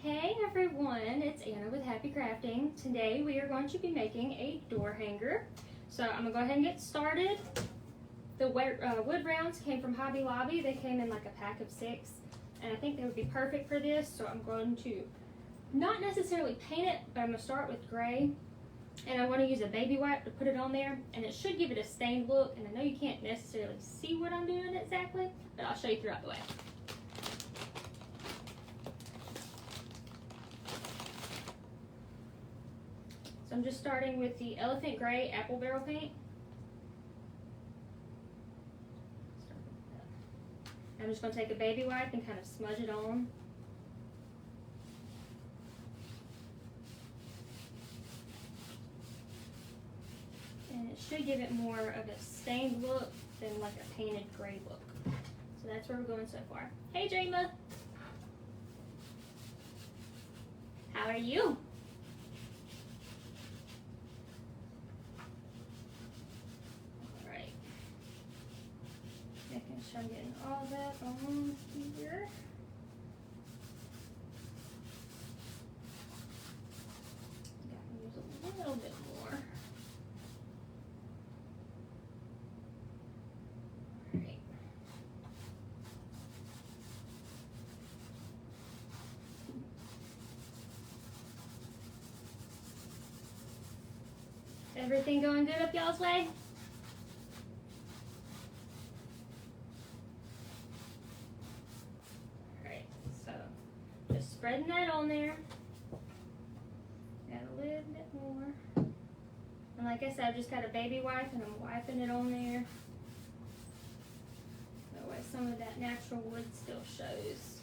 Hey everyone, it's Anna with Happy Crafting. Today we are going to be making a door hanger. So I'm gonna go ahead and get started. The wood rounds came from Hobby Lobby. They came in like a pack of 6, and I think they would be perfect for this. So I'm going to not necessarily paint it, but I'm gonna start with gray, and I want to use a baby wipe to put it on there, and it should give it a stained look. And I know you can't necessarily see what I'm doing exactly, but I'll show you throughout the way. So I'm just starting with the Elephant Gray Apple Barrel Paint. I'm just going to take a baby wipe and kind of smudge it on. And it should give it more of a stained look than like a painted gray look. So that's where we're going so far. Hey Dreama! How are you? Making sure I'm getting all that on here. Gotta use a little bit more. Alright. Everything going good up y'all's way? Spreading that on there. Add a little bit more. And like I said, I've just got a baby wipe and I'm wiping it on there. That way some of that natural wood still shows.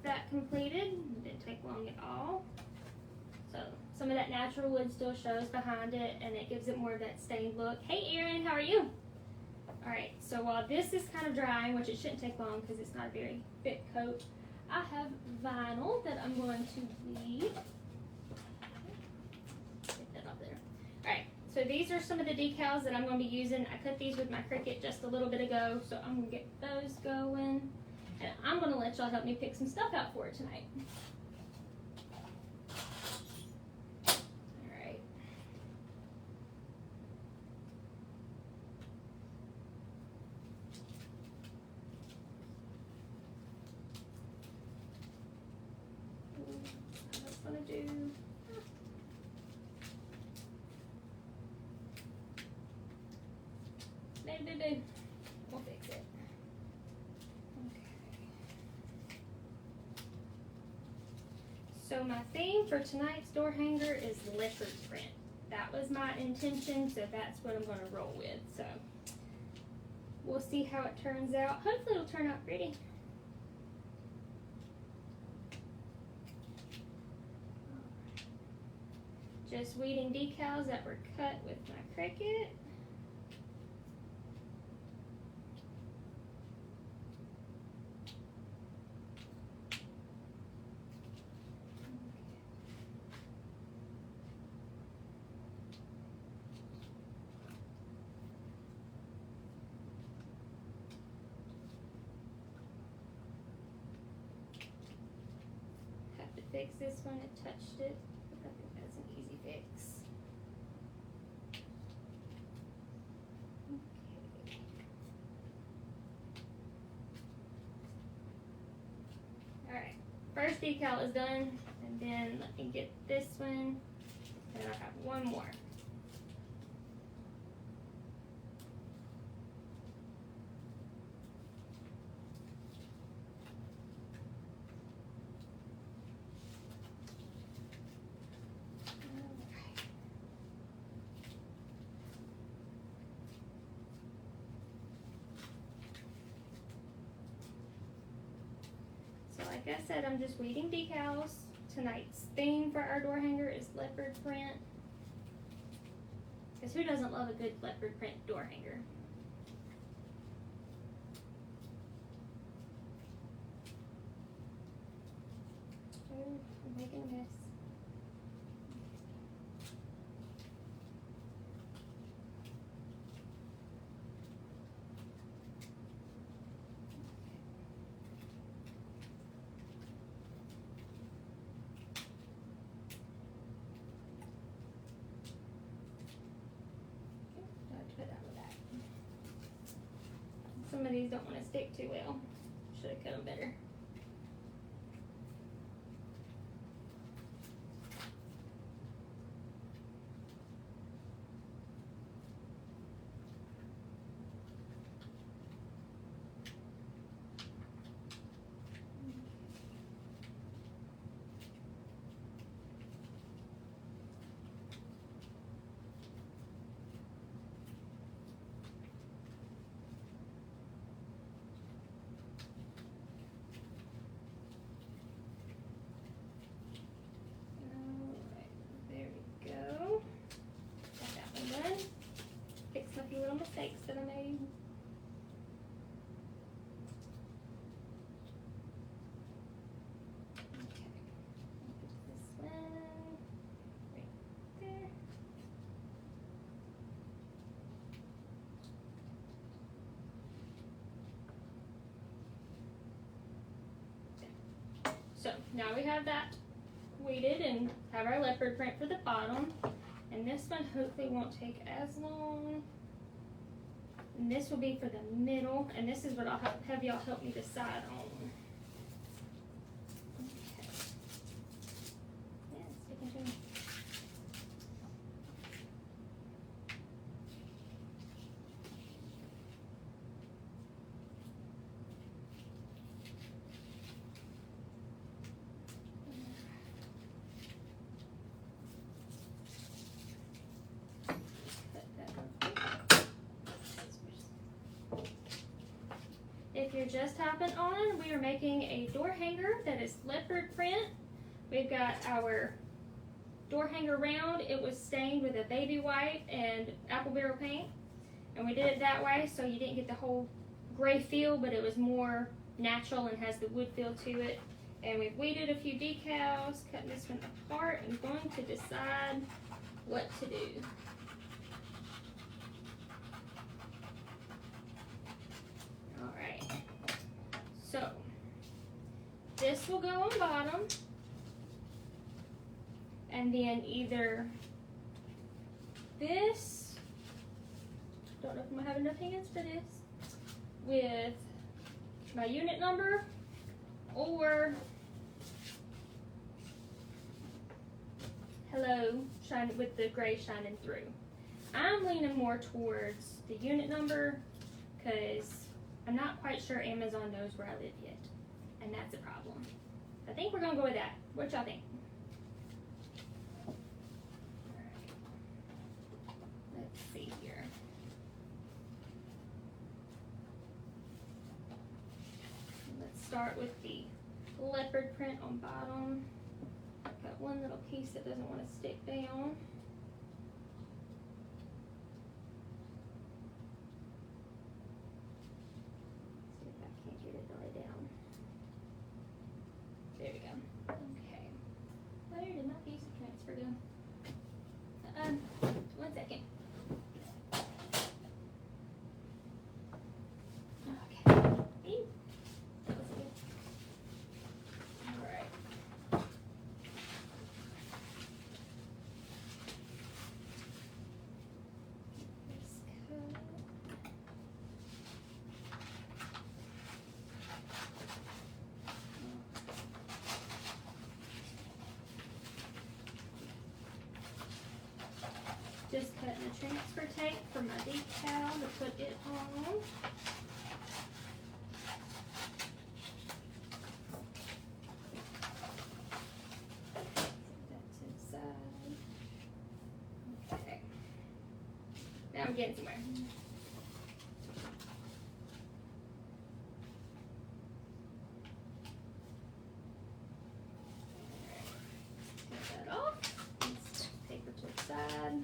That completed. It didn't take long at all. So some of that natural wood still shows behind it, and it gives it more of that stained look. Hey Erin, how are you? Alright, so while this is kind of drying, which it shouldn't take long because it's not a very thick coat, I have vinyl that I'm going to leave. Get that up there. Alright, so these are some of the decals that I'm going to be using. I cut these with my Cricut just a little bit ago, so I'm going to get those going. And I'm going to let y'all help me pick some stuff out for it tonight. Alright. I was going to do... Maybe. We'll fix it. So my theme for tonight's door hanger is leopard print. That was my intention, so that's what I'm going to roll with. So we'll see how it turns out. Hopefully it'll turn out pretty. Just weeding decals that were cut with my Cricut. Fix this one, it touched it. I think that's an easy fix. Okay. Alright, first decal is done, and then let me get this one, and I have one more. Like I said, I'm just weeding decals. Tonight's theme for our door hanger is leopard print. Because who doesn't love a good leopard print door hanger? Oh, I'm making a mess. Some of these don't want to stick too well. Should have cut them better. Little mistakes that I made. Okay, put this one right there. So now we have that weighted and have our leopard print for the bottom, and this one hopefully won't take as long. And this will be for the middle, and this is what I'll have y'all help me decide on. Okay. Yeah, it's sticking to me. If you're just hopping on, we are making a door hanger that is leopard print. We've got our door hanger round. It was stained with a baby white and apple barrel paint. And we did it that way so you didn't get the whole gray feel, but it was more natural and has the wood feel to it. And we've weeded a few decals, cutting this one apart and going to decide what to do. So, this will go on bottom, and then either this, don't know if I'm gonna have enough hands for this, with my unit number, or hello, shine with the gray shining through. I'm leaning more towards the unit number, because I'm not quite sure Amazon knows where I live yet, and that's a problem. I think we're gonna go with that. What y'all think? Let's see here. Let's start with the leopard print on bottom. Got one little piece that doesn't want to stick down. There we go. Okay. Where did my piece of transfer go? 1 second. Okay. That was good. Alright. Just cutting the transfer tape for my decal to put it on. Set that to the side. Okay. Now I'm getting somewhere. Take that off. Paper to the side.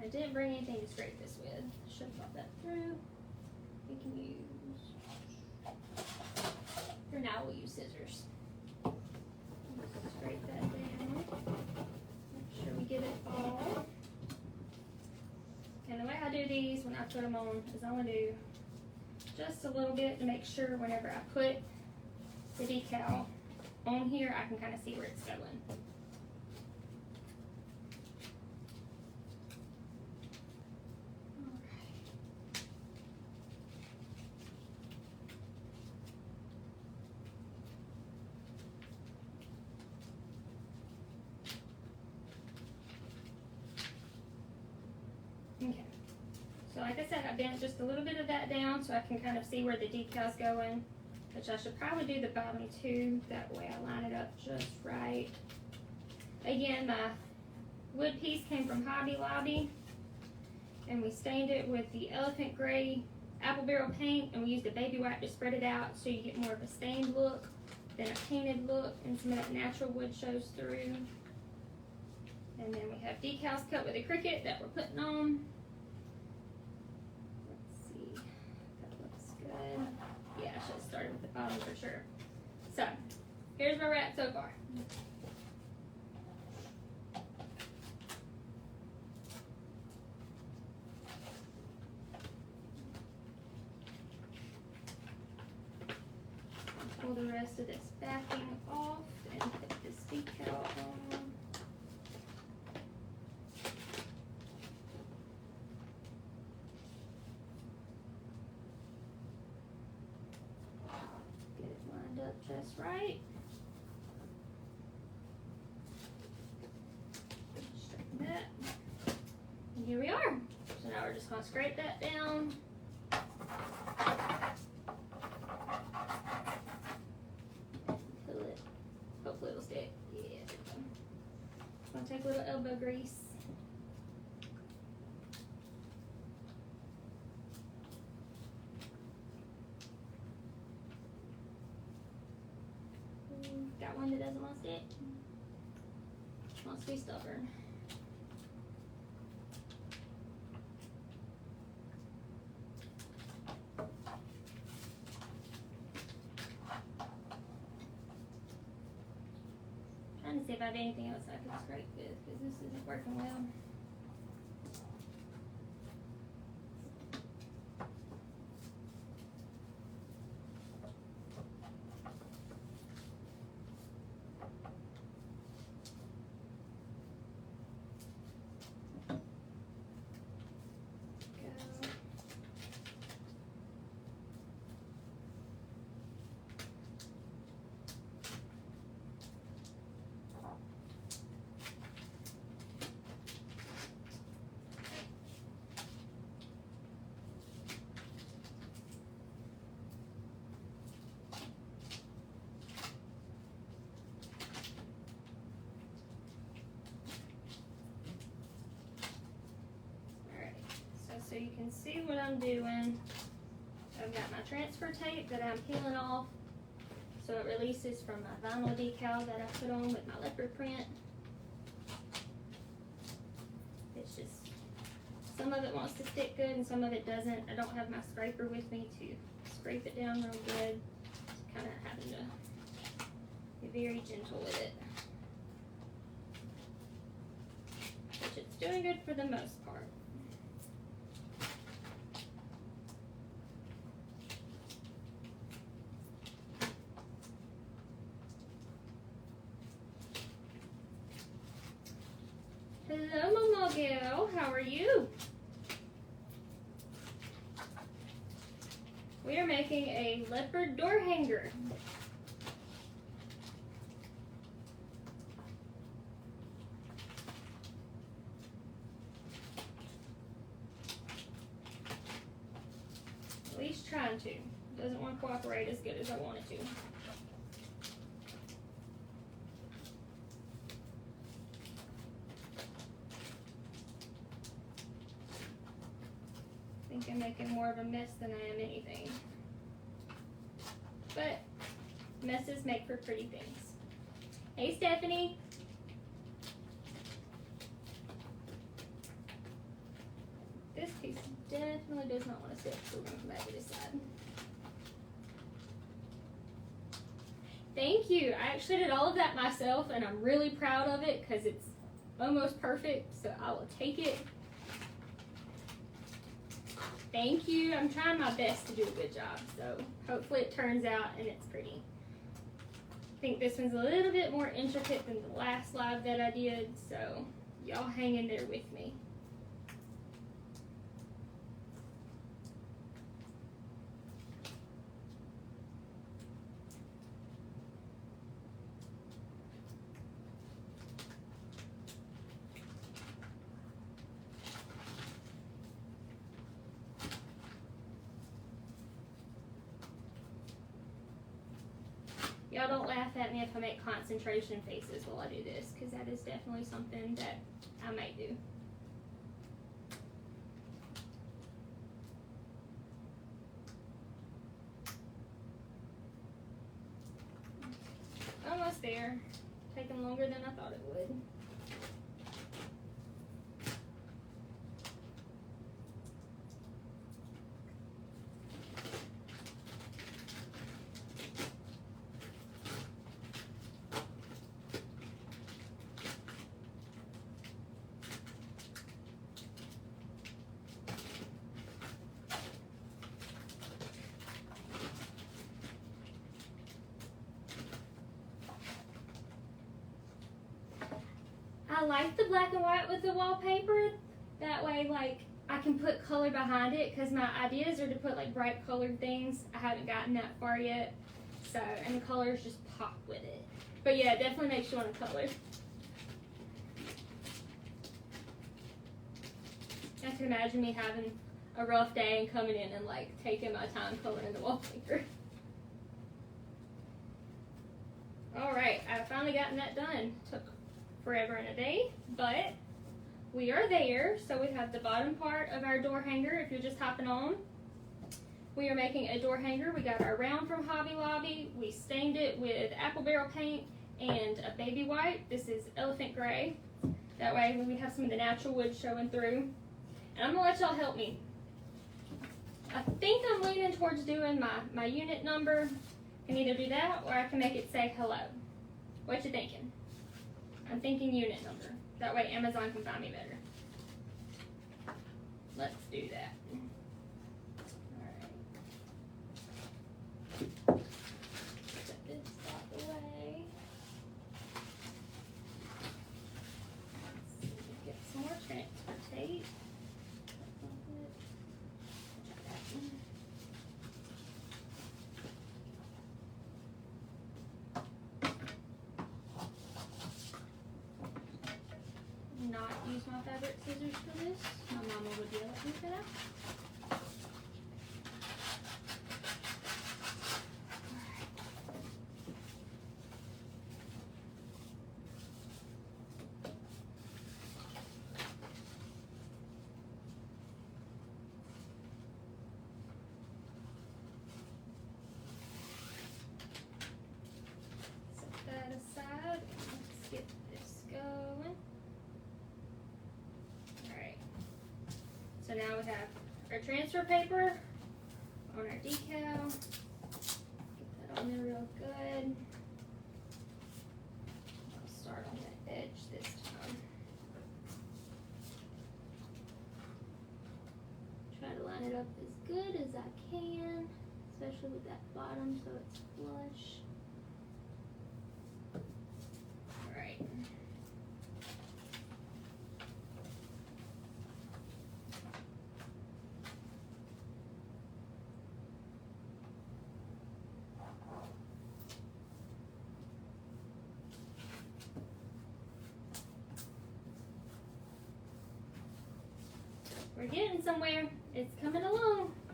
I didn't bring anything to scrape this with. Should have thought that through. We can use, for now we'll use scissors. Scrape that down. Make sure we get it all. And the way I do these when I put them on is I'm going to do just a little bit to make sure whenever I put the decal on here, I can kind of see where it's going. Okay, so like I said, I bent just a little bit of that down so I can kind of see where the decal's going, which I should probably do the bottom too, that way I line it up just right. Again, my wood piece came from Hobby Lobby, and we stained it with the elephant gray apple barrel paint, and we used a baby wipe to spread it out so you get more of a stained look than a painted look, and some of that natural wood shows through. And then we have decals cut with a Cricut that we're putting on. Let's see, that looks good. Yeah, I should have started with the bottom for sure. So, here's where we're at so far. Pull the rest of this backing off and put this decal on. Get it lined up just right. Straighten that. And here we are. So now we're just going to scrape that down. Hopefully it'll stick. Yeah, there we go. I'm gonna take a little elbow grease. Got one that doesn't want to stick. Wants to be stubborn. Trying to see if I have anything else I can scrape with, because this isn't working well. So you can see what I'm doing. I've got my transfer tape that I'm peeling off so it releases from my vinyl decal that I put on with my leopard print. It's just, some of it wants to stick good and some of it doesn't. I don't have my scraper with me to scrape it down real good. Kind of having to be very gentle with it. Which it's doing good for the most part. Hello, Momo Gal. How are you? We are making a leopard door hanger. At least trying to. Doesn't want to cooperate as good as I want it to. I'm making more of a mess than I am anything. But messes make for pretty things. Hey, Stephanie. definitely does not want to stick, so we're going to come back to this side. Thank you. I actually did all of that myself, and I'm really proud of it because it's almost perfect, so I will take it. Thank you. I'm trying my best to do a good job, so hopefully it turns out and it's pretty. I think this one's a little bit more intricate than the last live that I did, so y'all hang in there with me. Y'all don't laugh at me if I make concentration faces while I do this, because that is definitely something that I might do. Almost there. Taking longer than I thought it would. I like the black and white with the wallpaper. That way, like, I can put color behind it, because my ideas are to put like bright colored things. I haven't gotten that far yet. So, and the colors just pop with it. But yeah, it definitely makes you want to color. I can imagine me having a rough day and coming in and like taking my time coloring the wallpaper. Alright, I've finally gotten that done. Took forever and a day, but we are there. So we have the bottom part of our door hanger. If you're just hopping on, we are making a door hanger. We got our round from Hobby Lobby. We stained it with apple barrel paint and a baby white. This is elephant gray. That way we have some of the natural wood showing through. And I'm gonna let y'all help me. I think I'm leaning towards doing my unit number. I can either do that or I can make it say hello. What you thinking? I'm thinking unit number. That way Amazon can find me better. Let's do that. Alright. Set this out the way. Let's see, get some more transfer tape. Not use my fabric scissors for this. My mama would yell at me for that. Set that aside. Let's get this going. So now we have our transfer paper on our decal. Get that on there real good. I'll start on the edge this time. Try to line it up as good as I can, especially with that bottom so it's flush. Alright. We're getting somewhere. It's coming along. I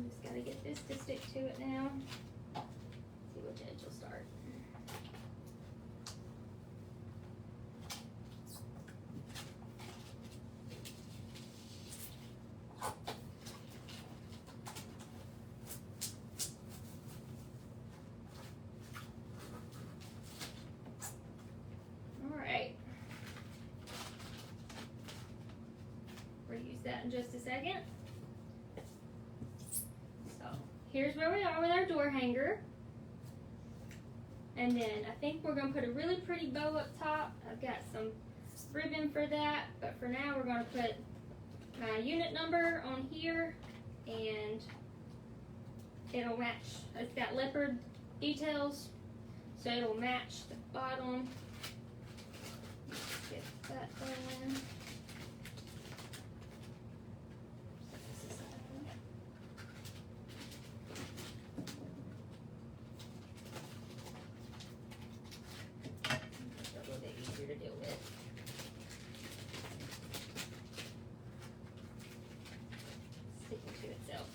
just gotta get this to stick to it now. See which edge will start. in just a second. So here's where we are with our door hanger. And then I think we're going to put a really pretty bow up top. I've got some ribbon for that, but for now we're going to put my unit number on here, and it'll match. It's got leopard details, so it'll match the bottom. Let's get that going. A little bit easier to deal with. Sticking to itself.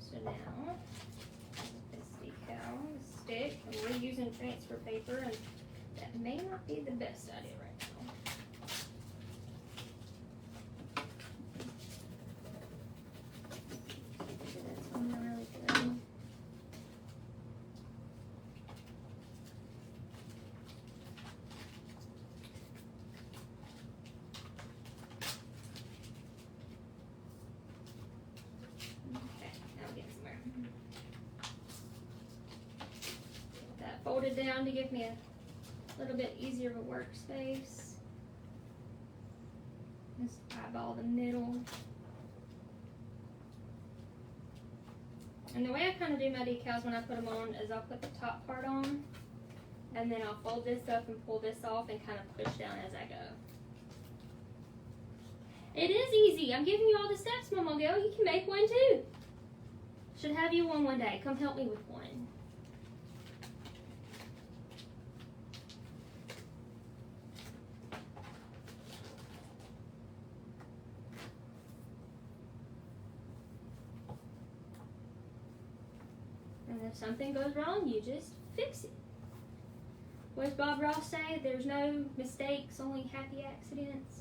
So now, this decal is stick, and we're using transfer paper, and that may not be the best idea right now. That's on there really good. Okay, now we're getting somewhere. Get that folded down to give me a little bit easier of a workspace. Just eyeball the middle. And the way I kind of do my decals when I put them on is I'll put the top part on, and then I'll fold this up and pull this off and kind of push down as I go. It is easy. I'm giving you all the steps, Mama Girl. You can make one too. Should have you one day. Come help me with one. And if something goes wrong, you just fix it. What does Bob Ross say? There's no mistakes, only happy accidents.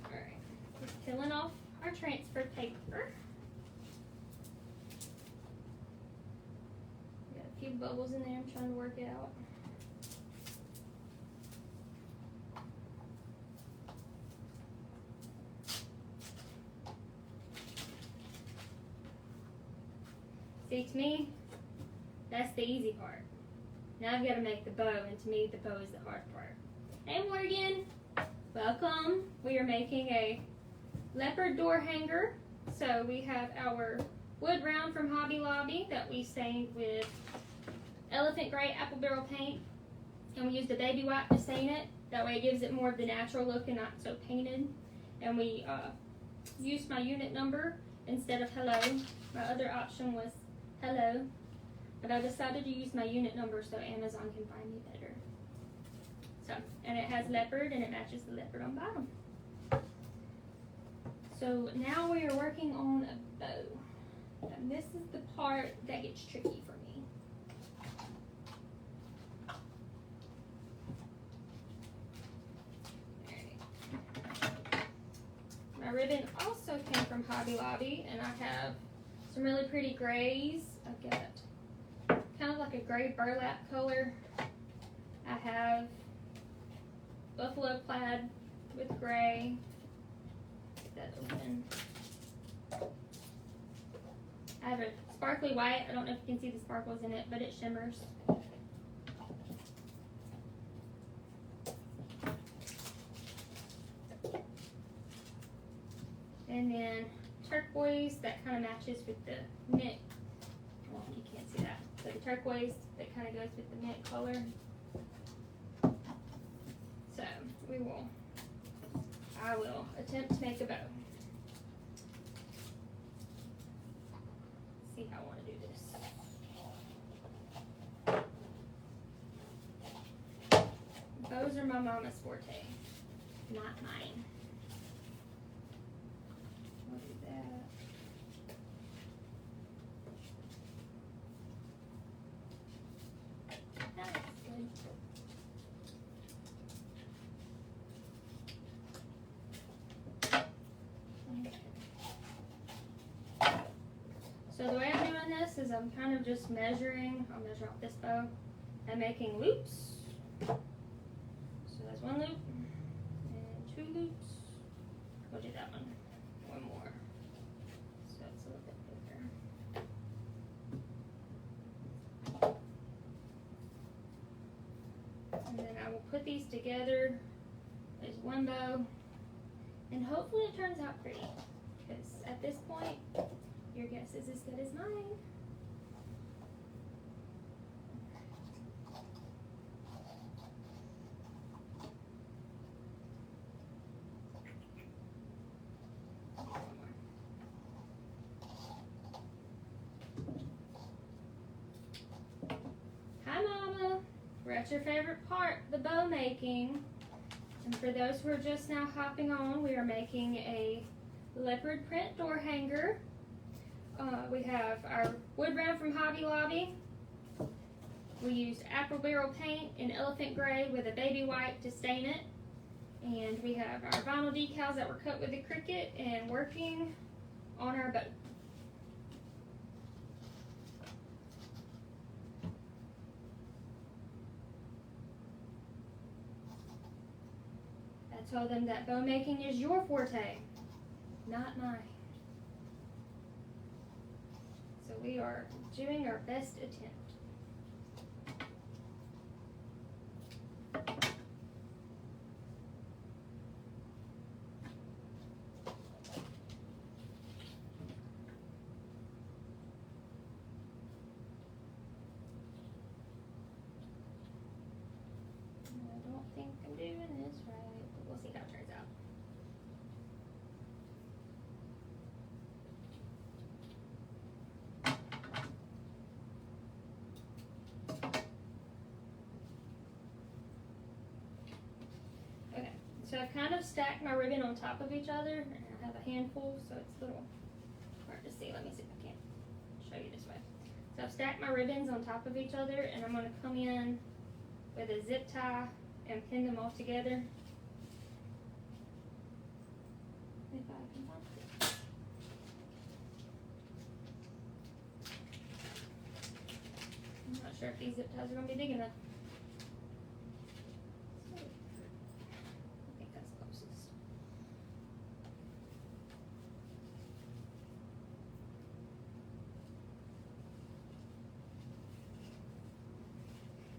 Alright, just peeling off our transfer paper. Got a few bubbles in there I'm trying to work out. See, to me, that's the easy part. Now I've got to make the bow, and to me, the bow is the hard part. Hey, Morgan. Welcome. We are making a leopard door hanger. So we have our wood round from Hobby Lobby that we stained with elephant gray apple barrel paint. And we used a baby wipe to stain it. That way it gives it more of the natural look and not so painted. And we used my unit number instead of hello. My other option was hello, but I decided to use my unit number so Amazon can find me better. So, and it has leopard, and it matches the leopard on bottom. So now we are working on a bow, and this is the part that gets tricky for me. My ribbon also came from Hobby Lobby, and I have some really pretty grays. I've got kind of like a gray burlap color. I have buffalo plaid with gray. Get that open. I have a sparkly white. I don't know if you can see the sparkles in it, but it shimmers. And then turquoise that kind of matches with the mint. Well, you can't see that. So the turquoise that kind of goes with the mint color. So I will attempt to make a bow. See how I want to do this. Bows are my mama's forte, not mine. I'll do that. That's good. this is I'm kind of just measuring. I'll measure off this bow and making loops. So that's one loop and two loops. We'll do that one. One more. So it's a little bit bigger. And then I will put these together as one bow, and hopefully it turns out pretty, because at this point your guess is as good as mine. Hi Mama, we're at your favorite part, the bow making. And for those who are just now hopping on, we are making a leopard print door hanger. We have our wood round from Hobby Lobby. We used Aqua paint in elephant gray with a baby white to stain it. And we have our vinyl decals that were cut with a Cricut and working on our boat. I told them that bow making is your forte, not mine. So we are doing our best attempt. I don't think I'm doing this right, but we'll see how it turns out. Okay, so I've kind of stacked my ribbon on top of each other, and I have a handful, so it's a little hard to see. Let me see if I can show you this way. So I've stacked my ribbons on top of each other, and I'm going to come in with a zip tie and pin them all together. If I can find it. I'm not sure if these zip ties are going to be big enough. I think that's closest.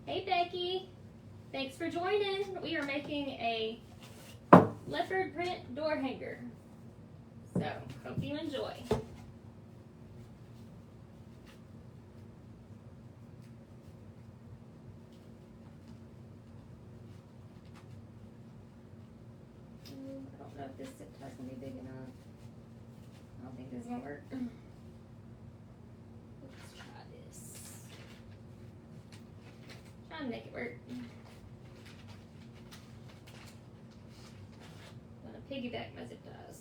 Hey Becky, thanks for joining. We are making a leopard print door hanger. So, hope you enjoy. I don't know if this zip tie's gonna be big enough. I don't think this is gonna work. Let's try this. Trying to make it work. I'm gonna piggyback my zip ties.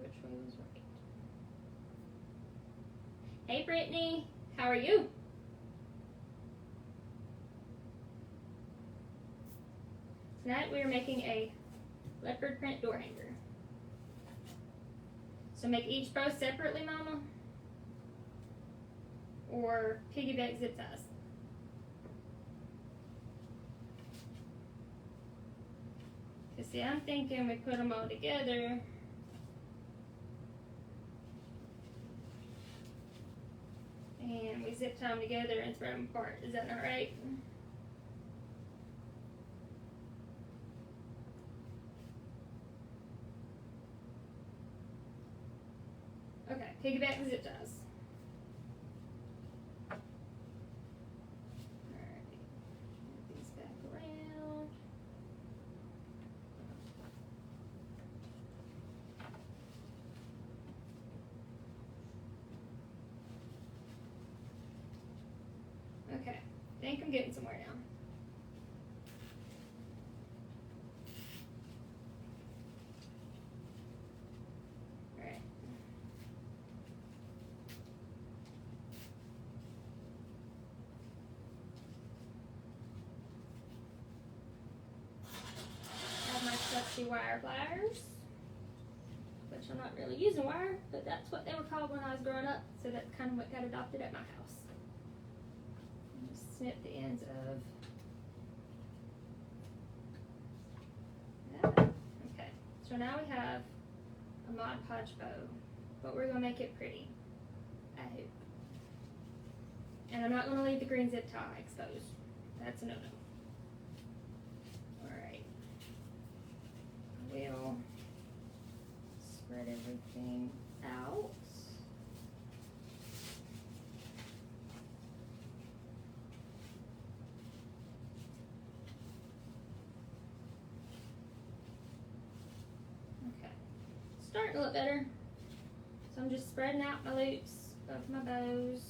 Which way was right? Hey Brittany, how are you? Tonight we are making a leopard print door hanger. So make each bow separately, Mama, or piggyback zip ties. Cause see, I'm thinking we put them all together. And we zip tie them together and thread them apart. Is that not right? Okay, piggyback the zip ties. Alright, move these back around. Okay, I think I'm getting somewhere now. Alright. Have my trusty wire pliers, which I'm not really using wire, but that's what they were called when I was growing up, so that's kind of what got adopted at my house. Just snip the ends of that. Okay, so now we have a Mod Podge bow, but we're going to make it pretty, I hope. And I'm not going to leave the green zip tie exposed. That's a no-no. Alright. We'll spread everything out. Okay. Starting to look better. So I'm just spreading out my loops of my bows.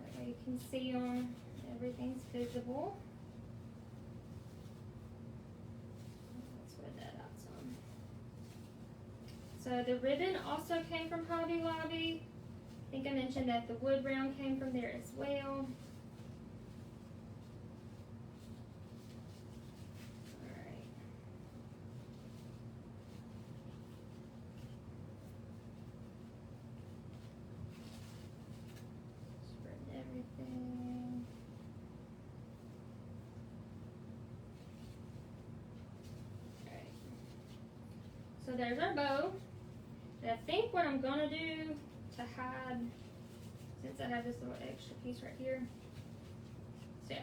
That way you can see them. Everything's visible. Let's spread that out some. So the ribbon also came from Hobby Lobby. I think I mentioned that the wood round came from there as well. Alright. Spread everything. Alright. So there's our bow. And I think what I'm gonna do to hide, since I have this little extra piece right here, so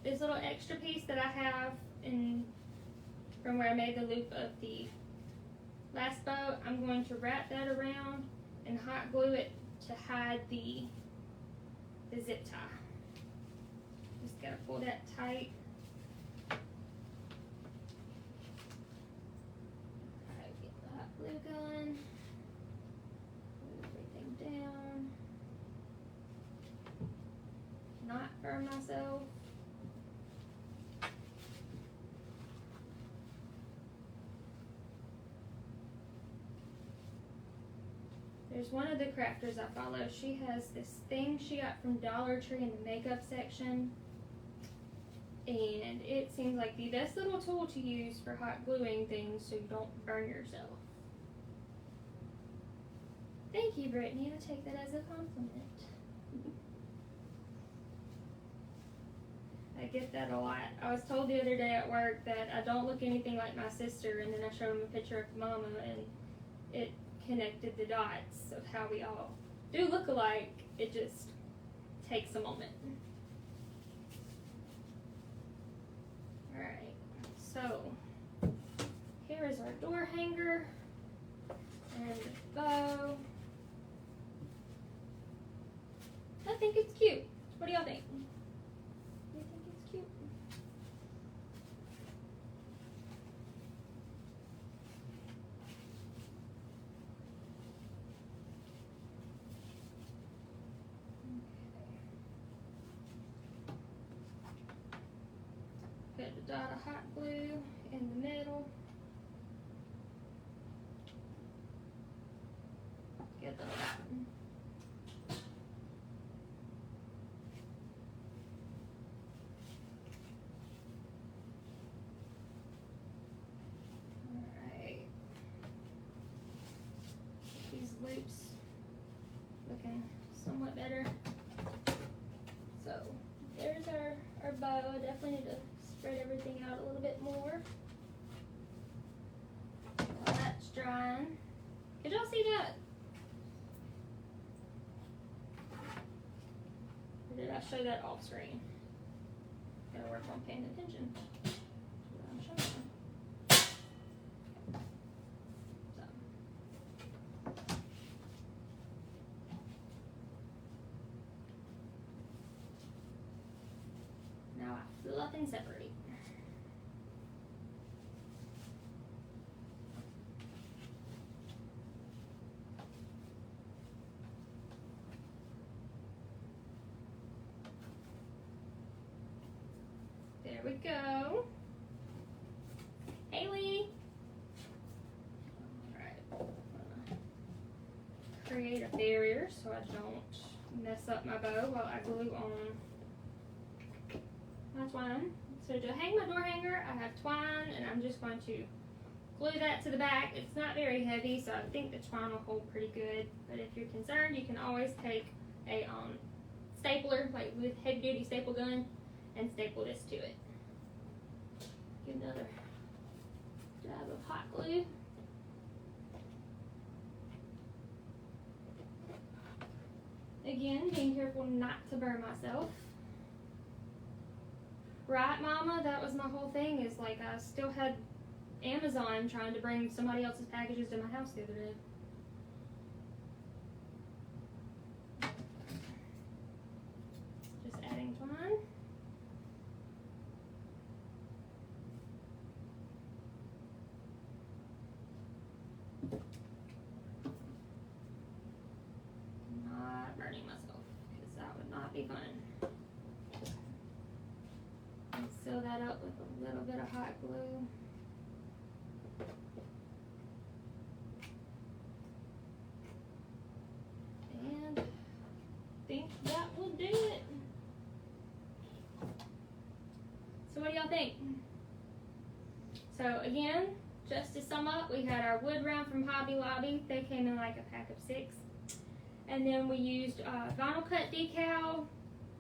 this little extra piece that I have from where I made the loop of the last bow, I'm going to wrap that around and hot glue it to hide the zip tie. Just gotta pull that tight. Alright, get the hot glue going. Down, not burn myself. There's one of the crafters I follow. She has this thing she got from Dollar Tree in the makeup section, and it seems like the best little tool to use for hot gluing things so you don't burn yourself. Thank you, Brittany. I take that as a compliment. I get that a lot. I was told the other day at work that I don't look anything like my sister, and then I showed them a picture of Mama, and it connected the dots of how we all do look alike. It just takes a moment. Alright, so here is our door hanger and the bow. I think it's cute. What do y'all think? You think it's cute? Okay. Put a dot of hot glue in the middle. Get the dot. Loops looking somewhat better. So there's our bow. I definitely need to spread everything out a little bit more while that's drying. Could y'all see that? Or did I show that off screen? Gotta work on paying attention to what I'm showing. Fluff and separate. There we go. Haley. Alright. Create a barrier so I don't mess up my bow while I glue on my twine. So to hang my door hanger, I have twine, and I'm just going to glue that to the back. It's not very heavy, so I think the twine will hold pretty good. But if you're concerned, you can always take a stapler, like with heavy duty staple gun, and staple this to it. Give another dab of hot glue. Again, being careful not to burn myself. Right, Mama? That was my whole thing, is like I still had Amazon trying to bring somebody else's packages to my house the other day. Just adding twine. Not burning myself, because that would not be fun. And seal that up with a little bit of hot glue. And I think that will do it. So what do y'all think? So again, just to sum up, we had our wood round from Hobby Lobby. They came in like a pack of 6. And then we used vinyl cut decal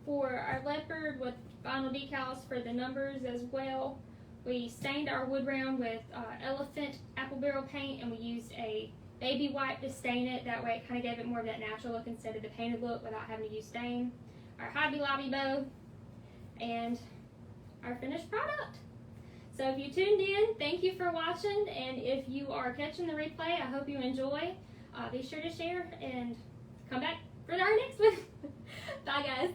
for our leopard with vinyl decals for the numbers as well. We stained our wood round with elephant apple barrel paint, and we used a baby wipe to stain it. That way it kind of gave it more of that natural look instead of the painted look without having to use stain. Our Hobby Lobby bow, and our finished product. So if you tuned in, thank you for watching, and if you are catching the replay, I hope you enjoy. Be sure to share and come back for our next one. Bye guys.